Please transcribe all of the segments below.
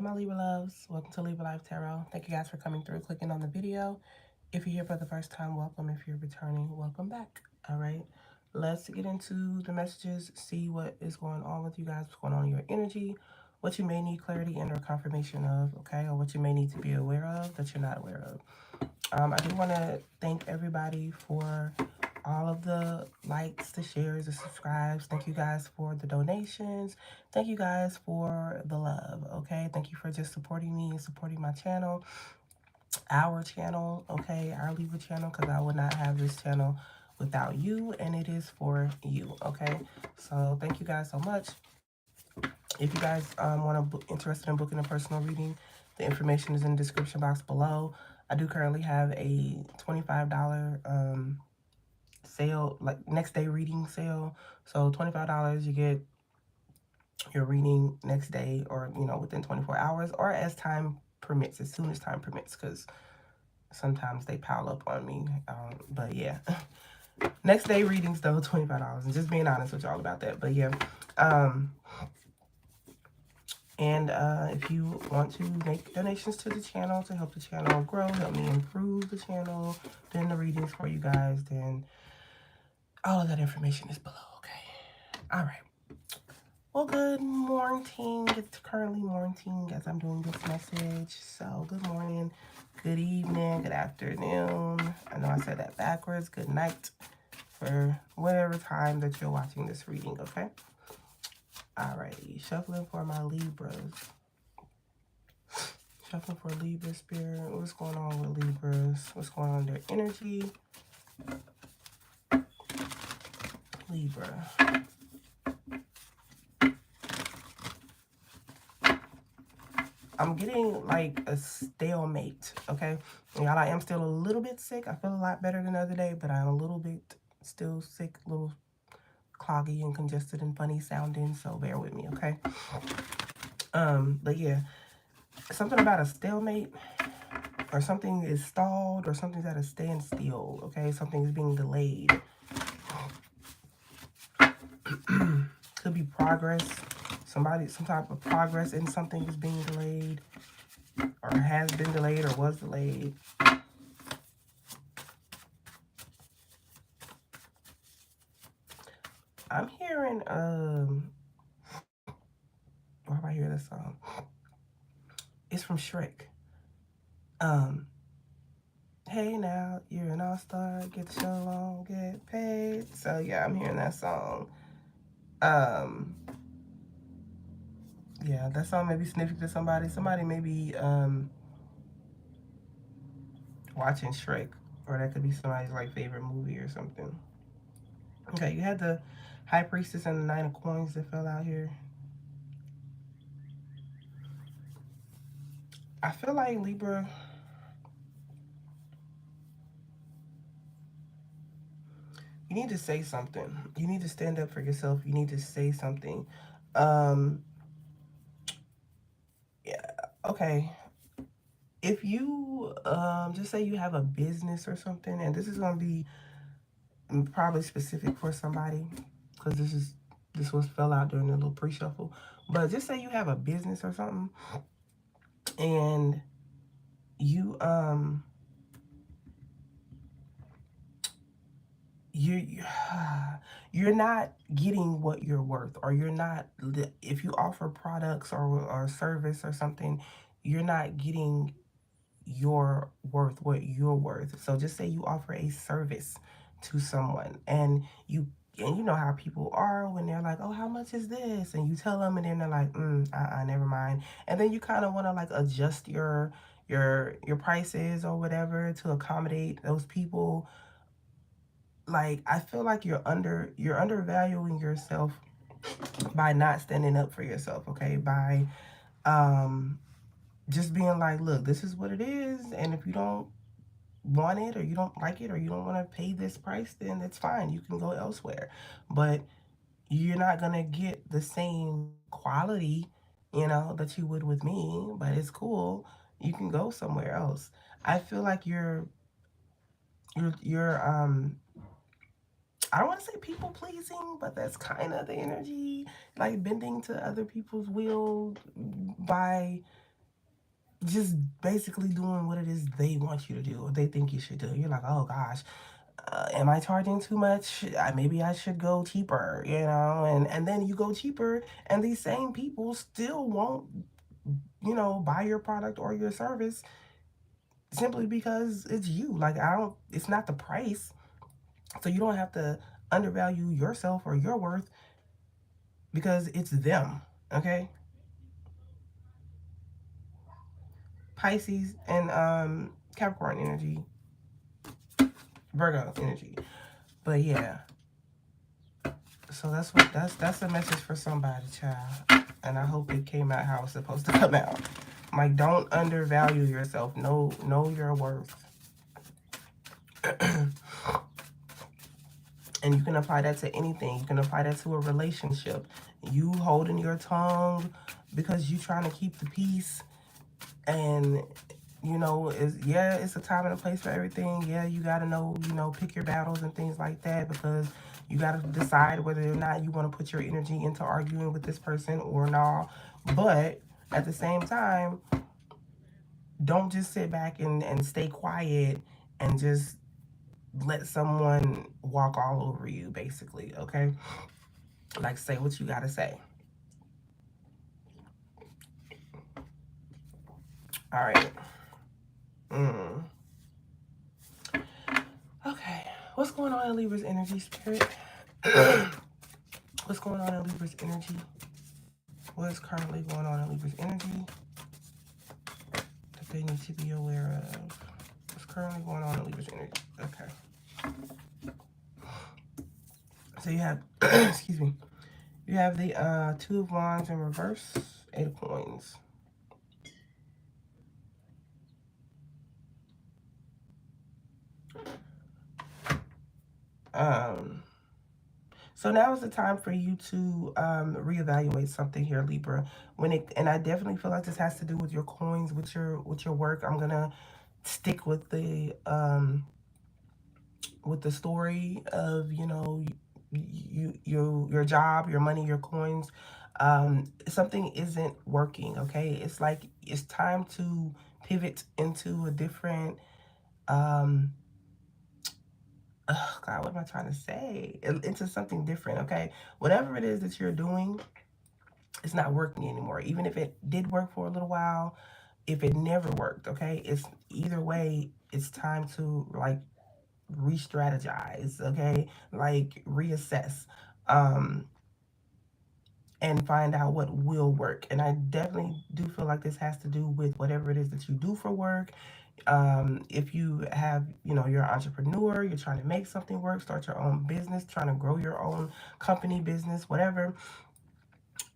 My Libra loves, welcome to Libra Life Tarot. Thank you guys for coming through, clicking on the video. If you're here for the first time, welcome. If you're returning, welcome back. All right, let's get into the messages, see what is going on with you guys, what's going on in your energy, what you may need clarity and or confirmation of, okay, or what you may need to be aware of that you're not aware of. I do want to thank everybody for all of the likes, the shares, the subscribes. Thank you guys for the donations. Thank you guys for the love, okay? Thank you for just supporting me and supporting my channel, our channel, okay? Our Libra channel, because I would not have this channel without you, and it is for you, okay? So thank you guys so much. If you guys want to interested in booking a personal reading, the information is in the description box below. I do currently have a $25 sale, like next day reading sale. So $25, you get your reading next day, or within 24 hours, or as time permits, as soon as time permits, because sometimes they pile up on me. But yeah, next day readings though, $25, and just being honest with y'all about that. But yeah, and if you want to make donations to the channel to help the channel grow, help me improve the channel, doing the readings for you guys, then all of that information is below, okay? All right. Well, good morning. It's currently morning as I'm doing this message. So, good morning, good evening, good afternoon. I know I said that backwards. Good night for whatever time that you're watching this reading, okay? Alrighty, shuffling for my Libras. Shuffling for Libra spirit. What's going on with Libras? What's going on in their energy? Libra. I'm getting like a stalemate, okay? Y'all, I am still a little bit sick. I feel a lot better than the other day, but I'm a little bit still sick, a little cloggy and congested and funny sounding, so bear with me, okay? But yeah, something about a stalemate, or something is stalled, or something's at a standstill, okay? Something's being delayed. Could be progress. Some type of progress in something is being delayed, or has been delayed, or was delayed. I'm hearing, where have I hear this song? It's from Shrek. Hey now, you're an all-star, get the show on, get paid. So yeah, I'm hearing that song. Yeah, that song may be significant to somebody. Somebody may be watching Shrek, or that could be somebody's like favorite movie or something. Okay, you had the High Priestess and the Nine of Coins that fell out here. I feel like Libra, you need to say something. You need to stand up for yourself. You need to say something. Yeah, okay. If you just say you have a business or something, and this is going to be probably specific for somebody, because this was fell out during the little pre-shuffle, but just say you have a business or something, and you you you're not getting what you're worth, or you're not, if you offer products or service or something, you're not getting your worth, what you're worth. So just say you offer a service to someone, and you know how people are when they're like, oh, how much is this? And you tell them, and then they're like, never mind. And then you kind of want to like adjust your prices or whatever to accommodate those people. Like, I feel like you're undervaluing yourself by not standing up for yourself, okay? By just being like, look, this is what it is, and if you don't want it, or you don't like it, or you don't want to pay this price, then it's fine. You can go elsewhere. But you're not going to get the same quality, that you would with me, but it's cool. You can go somewhere else. I feel like you're I don't want to say people pleasing, but that's kind of the energy, like bending to other people's will by just basically doing what it is they want you to do or they think you should do. You're like, oh gosh, am I charging too much? Maybe I should go cheaper, and then you go cheaper, and these same people still won't, buy your product or your service simply because it's you. Like, it's not the price. So you don't have to undervalue yourself or your worth because it's them, okay? Pisces and Capricorn energy, Virgo energy. But yeah, so that's a message for somebody, child. And I hope it came out how it's supposed to come out. Like, don't undervalue yourself. Know your worth. And you can apply that to anything. You can apply that to a relationship. You holding your tongue because you trying to keep the peace, and it's a time and a place for everything. Yeah, you gotta know, pick your battles and things like that, because you gotta decide whether or not you want to put your energy into arguing with this person or not. But at the same time, don't just sit back and stay quiet and just let someone walk all over you, basically, okay? Like, say what you gotta say. All right. Mm. Okay. What's going on in Libra's energy, Spirit? What's going on in Libra's energy? What is currently going on in Libra's energy that they need to be aware of? What's currently going on in Libra's energy? Okay. So you have, excuse me, you have the Two of Wands in reverse, Eight of Coins. So now is the time for you to reevaluate something here, Libra. And I definitely feel like this has to do with your coins, with your work. I'm gonna stick with the story of your job, your money, your coins. Something isn't working. Okay, it's like it's time to pivot into a different. Oh God, what am I trying to say? Into something different, okay? Whatever it is that you're doing, it's not working anymore. Even if it did work for a little while, if it never worked, okay? It's either way, it's time to like re-strategize, okay? Like reassess. And find out what will work. And I definitely do feel like this has to do with whatever it is that you do for work. If you have, you're an entrepreneur, you're trying to make something work, start your own business, trying to grow your own company, business, whatever.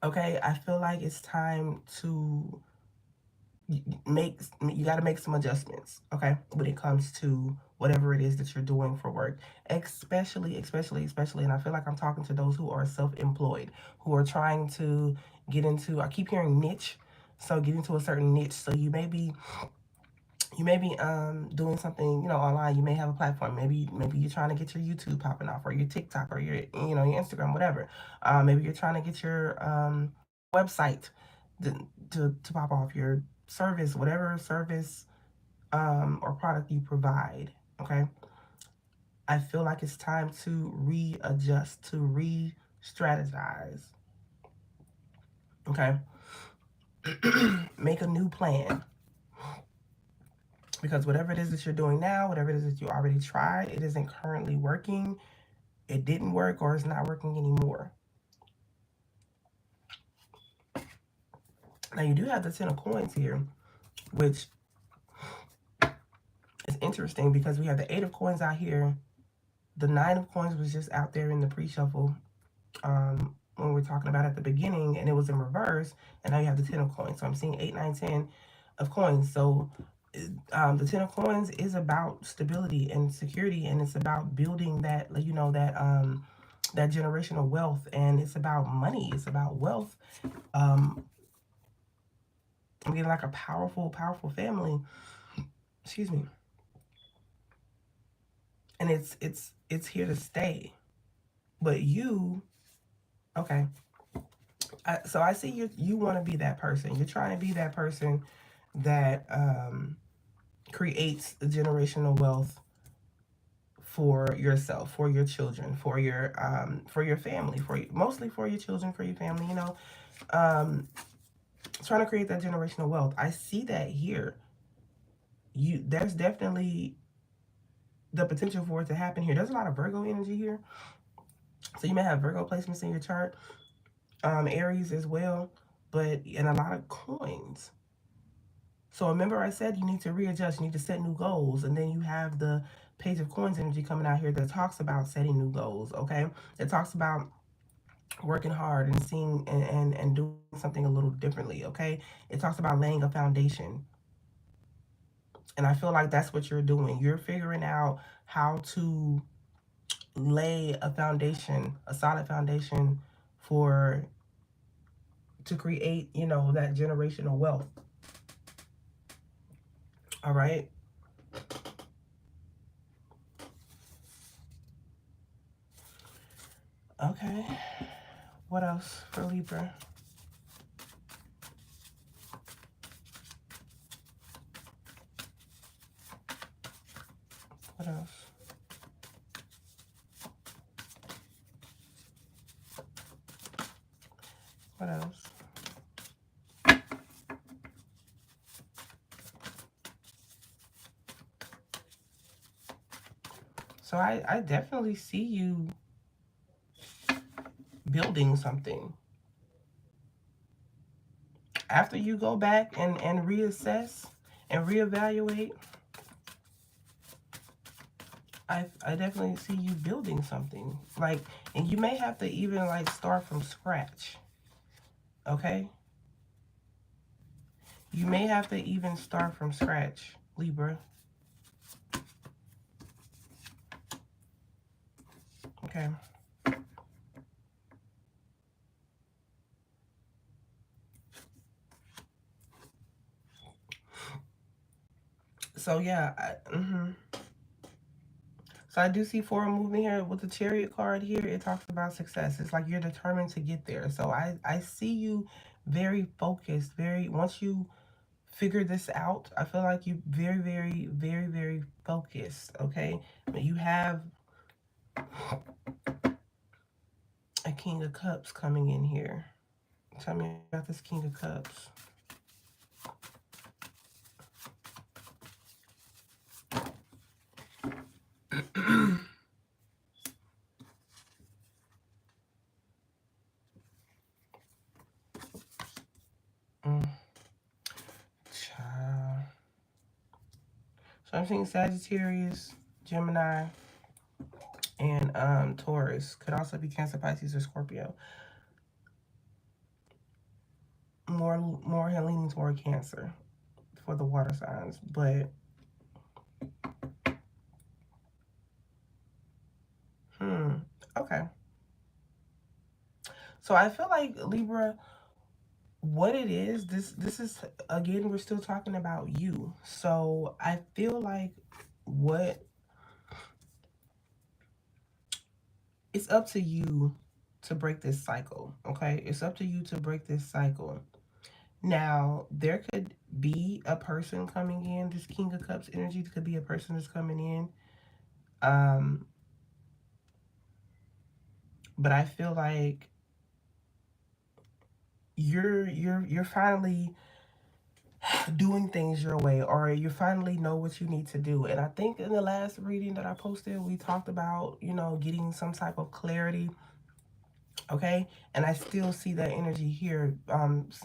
Okay, I feel like it's time to you got to make some adjustments, okay, when it comes to whatever it is that you're doing for work, especially, and I feel like I'm talking to those who are self-employed, who are trying to get into, I keep hearing niche, so get into a certain niche. So you may be doing something, online. You may have a platform. Maybe you're trying to get your YouTube popping off, or your TikTok, or your your Instagram, whatever. Maybe you're trying to get your website to pop off, your service, whatever service or product you provide. Okay, I feel like it's time to readjust, to re-strategize. Okay, make a new plan, because whatever it is that you're doing now, whatever it is that you already tried, it isn't currently working. It didn't work, or it's not working anymore. Now you do have the Ten of Coins here, which is interesting because we have the Eight of Coins out here. The Nine of Coins was just out there in the pre-shuffle when we're talking about at the beginning, and it was in reverse. And now you have the Ten of Coins. So I'm seeing 8, 9, 10 of coins. So the Ten of Coins is about stability and security, and it's about building that, that generational wealth, and it's about money. It's about wealth. I'm getting like a powerful, powerful family. Excuse me. And it's here to stay. But you, okay. So I see you want to be that person. You're trying to be that person that creates generational wealth for yourself, for your children, for your family, mostly for your children, for your family. Um, trying to create that generational wealth. I see that here. There's definitely the potential for it to happen here. There's a lot of Virgo energy here, so you may have Virgo placements in your chart, Aries as well, but and a lot of coins. So remember, I said you need to readjust. You need to set new goals, and then you have the Page of Coins energy coming out here that talks about setting new goals. Okay, it talks about working hard and seeing and doing something a little differently. Okay, it talks about laying a foundation, and I feel like that's what you're doing. You're figuring out how to lay a foundation, a solid foundation for to create, that generational wealth. All right. Okay. What else for Libra? What else? What else? So I definitely see you building something. After you go back and reassess and reevaluate, I definitely see you building something. Like, and you may have to even like start from scratch. Okay? You may have to even start from scratch, Libra. Okay. So yeah, so I do see forward movement here with the Chariot card here. It talks about success. It's like you're determined to get there. So I see you very focused. Very once you figure this out, I feel like you very very very very focused. Okay, but you have a King of Cups coming in here. Tell me about this King of Cups. Mm, child. So I'm seeing Sagittarius, Gemini, and Taurus. Could also be Cancer, Pisces, or Scorpio. More leaning toward Cancer for the water signs, but hmm, okay. So I feel like Libra, what it is, this is again, we're still talking about you. So I feel like what it's up to you to break this cycle. Okay, it's up to you to break this cycle. Now, there could be a person coming in, this King of Cups energy could be a person that's coming in. Um, but I feel like you're finally doing things your way, or you finally know what you need to do. And I think in the last reading that I posted, we talked about, getting some type of clarity. Okay, and I still see that energy here,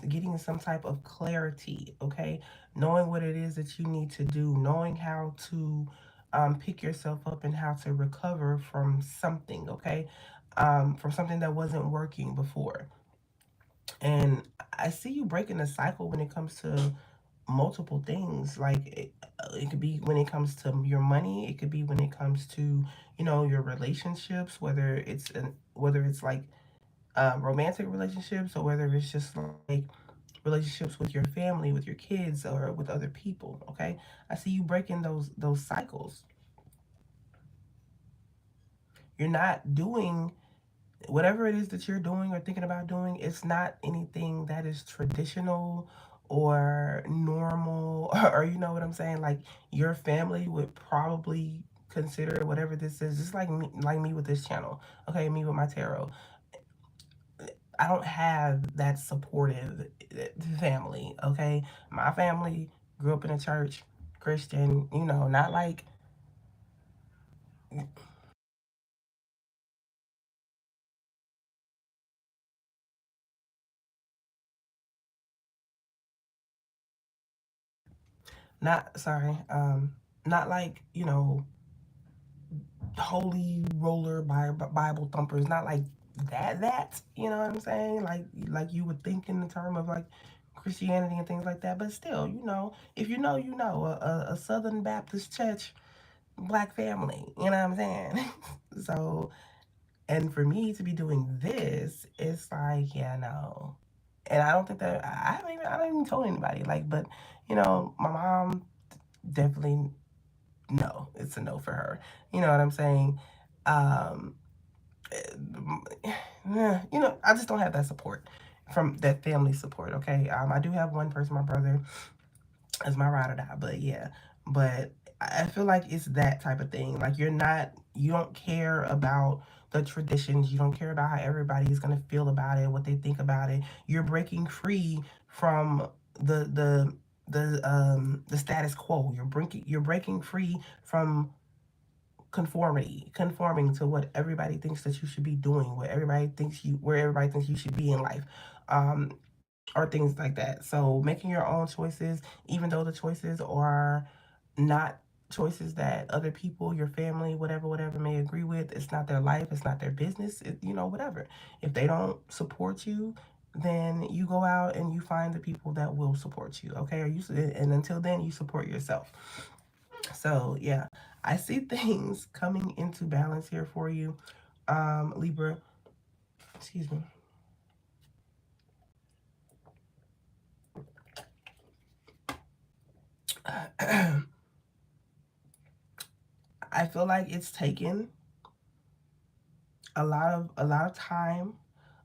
getting some type of clarity. Okay, knowing what it is that you need to do, knowing how to pick yourself up and how to recover from something. Okay, from something that wasn't working before. And I see you breaking the cycle when it comes to multiple things. Like it could be when it comes to your money. It could be when it comes to your relationships, whether it's like romantic relationships, or whether it's just like relationships with your family, with your kids, or with other people. Okay, I see you breaking those cycles. You're not doing whatever it is that you're doing or thinking about doing. It's not anything that is traditional or normal or you know what I'm saying? Like your family would probably consider whatever this is, just like me with this channel. Okay, me with my tarot. I don't have that supportive family. Okay, my family grew up in a church, Christian. You know, not like not sorry, not like holy roller Bible thumpers, not like that, you know what I'm saying? Like you would think in the term of like Christianity and things like that, but still, if you know, a Southern Baptist church, black family, you know what I'm saying? So, and for me to be doing this, it's like, yeah, no. And I don't think that I don't even told anybody, like, but my mom definitely no, it's a no for her. You know what I'm saying? Um, I just don't have that support from that family support. Okay, I do have one person, my brother, as my ride or die, but yeah, but I feel like it's that type of thing. Like you don't care about the traditions. You don't care about how everybody's gonna feel about it, what they think about it. You're breaking free from the status quo. You're breaking free from conforming to what everybody thinks that you should be doing, where everybody thinks you should be in life, um, or things like that. So making your own choices, even though the choices are not choices that other people, your family, whatever may agree with, it's not their life, it's not their business, whatever. If they don't support you, then you go out and you find the people that will support you, okay? And until then, you support yourself. So yeah, I see things coming into balance here for you, Libra. Excuse me. I feel like it's taken a lot of time,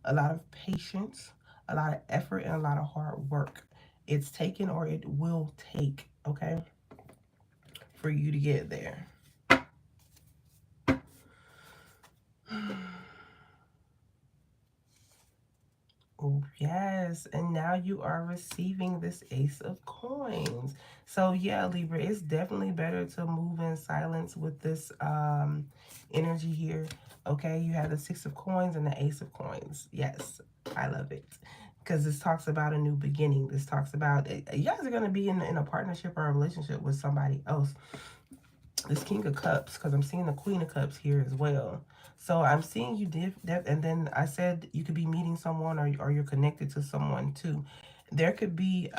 a lot of patience, a lot of effort, and a lot of hard work. It's taken or it will take, okay, for you to get there. Oh, yes, and now you are receiving this Ace of Coins. So yeah, Libra, it's definitely better to move in silence with this energy here. Okay, you have the Six of Coins and the Ace of Coins. Yes, I love it. Because this talks about a new beginning. This talks about you guys are going to be in a partnership or a relationship with somebody else. This King of Cups, because I'm seeing the Queen of Cups here as well. So I'm seeing you and then I said you could be meeting someone or you're connected to someone too. There could be,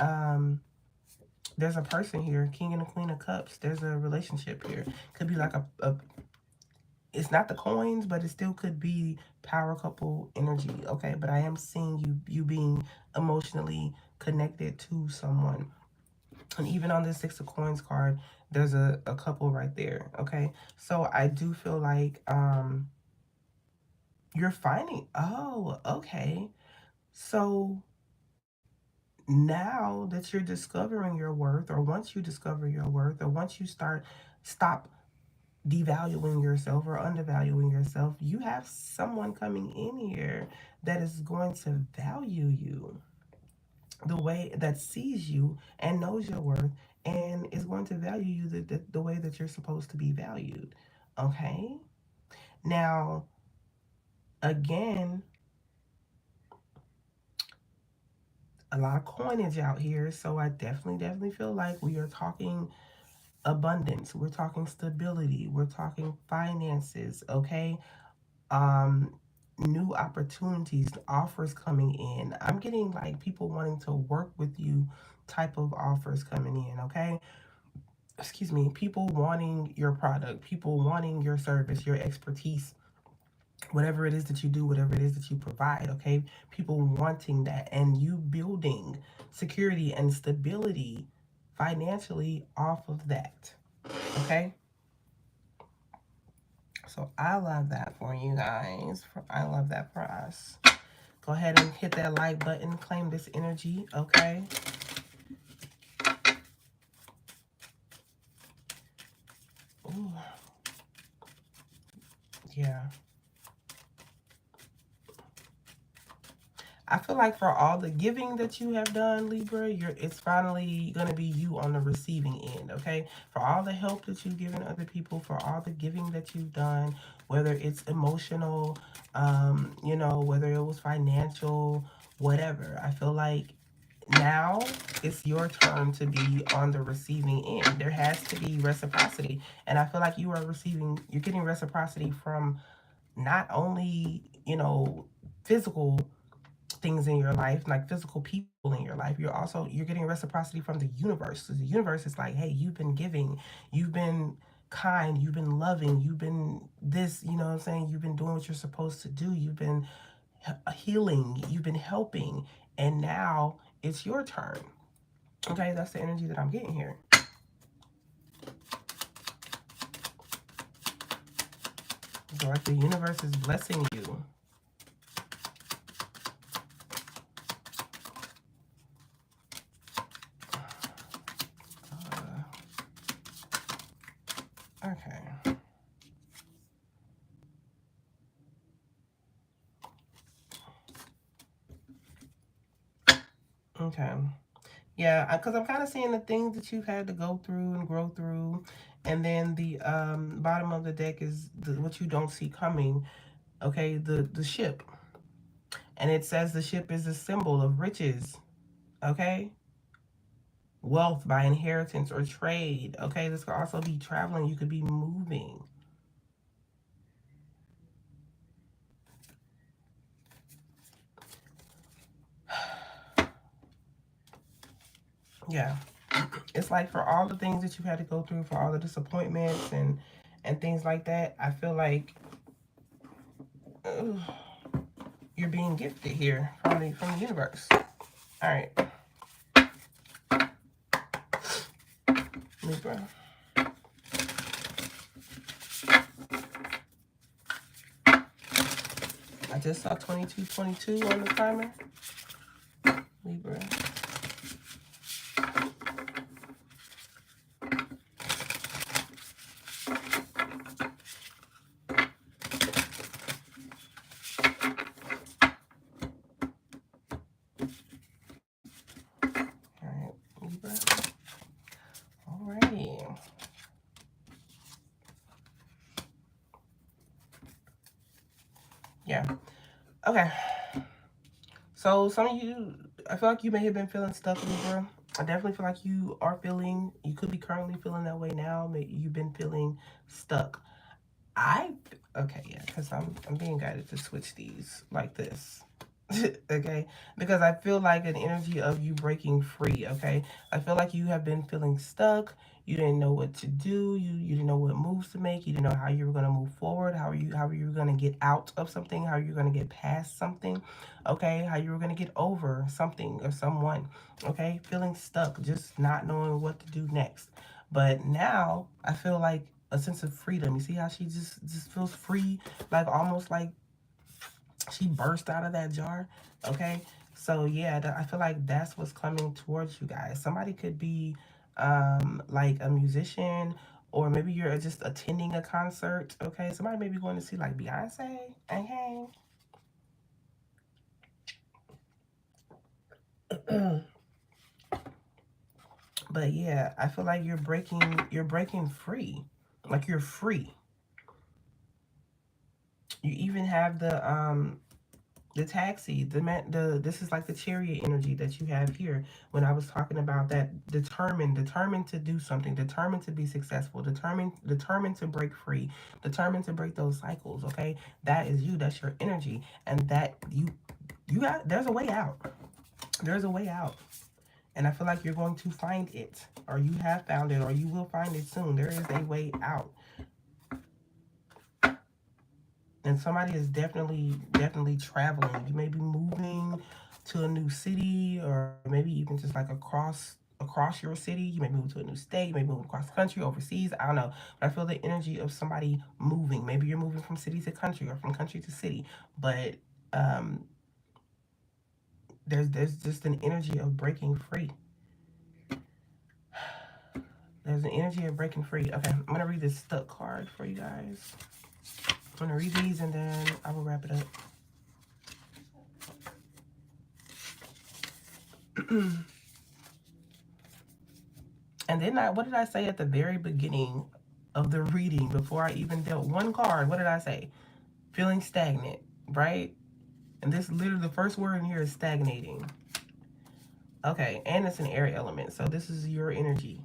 there's a person here, King and the Queen of Cups. There's a relationship here. Could be like it's not the coins, but it still could be power couple energy, okay? But I am seeing you being emotionally connected to someone. And even on this Six of Coins card, there's a couple right there, okay? So I do feel like you're finding, oh, okay. So now that you're discovering your worth, or once you discover your worth, or once you stop devaluing yourself or undervaluing yourself, you have someone coming in here that is going to value you the way that sees you and knows your worth and is going to value you the way that you're supposed to be valued. Okay? Now, again, a lot of coinage out here, so I definitely feel like we are talking abundance, we're talking stability, we're talking finances, okay? Um New opportunities, offers coming in. I'm getting like people wanting to work with you type of offers coming in, okay? Excuse me, people wanting your product, people wanting your service, your expertise, whatever it is that you do, whatever it is that you provide, okay? People wanting that and you building security and stability financially off of that, okay? So I love that for you guys. I love that for us. Go ahead and hit that like button, claim this energy, okay? Yeah. I feel like for all the giving that you have done, Libra, it's finally going to be you on the receiving end, okay? For all the help that you've given other people, for all the giving that you've done, whether it's emotional, you know, whether it was financial, whatever. I feel like now it's your turn to be on the receiving end. There has to be reciprocity. And I feel like you're getting reciprocity from not only, you know, physical things in your life, like physical people in your life. You're getting reciprocity from the universe. So the universe is like, hey, you've been giving, you've been kind, you've been loving, you've been this, you know what I'm saying? You've been doing what you're supposed to do. You've been healing, you've been helping, and now it's your turn. Okay, that's the energy that I'm getting here. So like the universe is blessing you. Okay. Okay. Yeah, because I'm kind of seeing the things that you've had to go through and grow through, and then the bottom of the deck is what you don't see coming. Okay, the ship, and it says the ship is a symbol of riches. Okay, wealth by inheritance or trade. Okay, this could also be traveling. You could be moving. Yeah, it's like for all the things that you've had to go through, for all the disappointments and things like that. I feel like ugh, you're being gifted here from the universe. All right, Libra. I just saw 2222 on the timer. Libra. All right, Libra. All righty. Yeah. Okay. So some of you, I feel like you may have been feeling stuck, Libra. I definitely feel like you could be currently feeling that way now. Maybe you've been feeling stuck. I, okay, yeah, because I'm being guided to switch these like this. Okay, because I feel like an energy of you breaking free. Okay, I feel like you have been feeling stuck. You didn't know what to do. You didn't know what moves to make. You didn't know how you were going to move forward. How you were going to get out of something. How you were going to get past something. Okay, how you were going to get over something or someone. Okay, feeling stuck, just not knowing what to do next. But now I feel like a sense of freedom. You see how she just feels free, like almost like she burst out of that jar. Okay, so yeah, I feel like that's what's coming towards you guys. Somebody could be like a musician, or maybe you're just attending a concert. Okay, somebody may be going to see like Beyonce. Okay. But yeah, I feel like you're breaking free. Like you're free. You even have the taxi, this is like the chariot energy that you have here when I was talking about that determined to do something, determined to be successful, determined to break free, determined to break those cycles. Okay, that is you. That's your energy, and that you got. There's a way out. There's a way out, and I feel like you're going to find it, or you have found it, or you will find it soon. There is a way out. And somebody is definitely traveling. You may be moving to a new city, or maybe even just like across your city. You may move to a new state. You may move across the country, overseas. I don't know, but I feel the energy of somebody moving. Maybe you're moving from city to country, or from country to city. But um, there's just an energy of breaking free. There's an energy of breaking free. Okay, I'm gonna read this stuck card for you guys. I'm going to read these and then I will wrap it up. And then what did I say at the very beginning of the reading before I even dealt one card? What did I say? Feeling stagnant, right? And this literally, the first word in here is stagnating. Okay, and it's an air element, so this is your energy.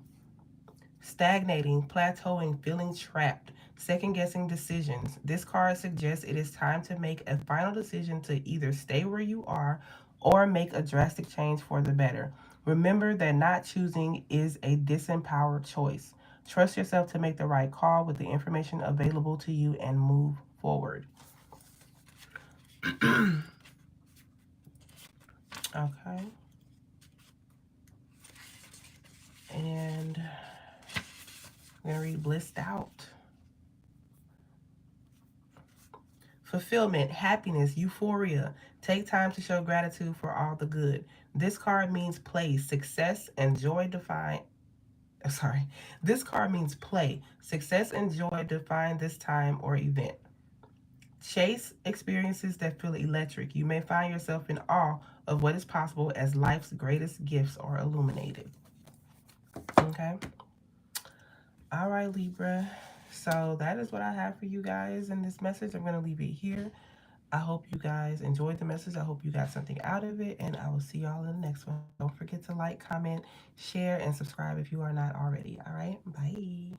Stagnating, plateauing, feeling trapped, second guessing decisions. This card suggests it is time to make a final decision to either stay where you are or make a drastic change for the better. Remember that not choosing is a disempowered choice. Trust yourself to make the right call with the information available to you and move forward. Okay. And I'm going to read Blissed Out. Fulfillment, happiness, euphoria. Take time to show gratitude for all the good. This card means play, success, and joy define. Sorry. This card means play, success, and joy define this time or event. Chase experiences that feel electric. You may find yourself in awe of what is possible as life's greatest gifts are illuminated. Okay. All right, Libra. So that is what I have for you guys in this message. I'm going to leave it here. I hope you guys enjoyed the message. I hope you got something out of it. And I will see y'all in the next one. Don't forget to like, comment, share, and subscribe if you are not already. All right. Bye.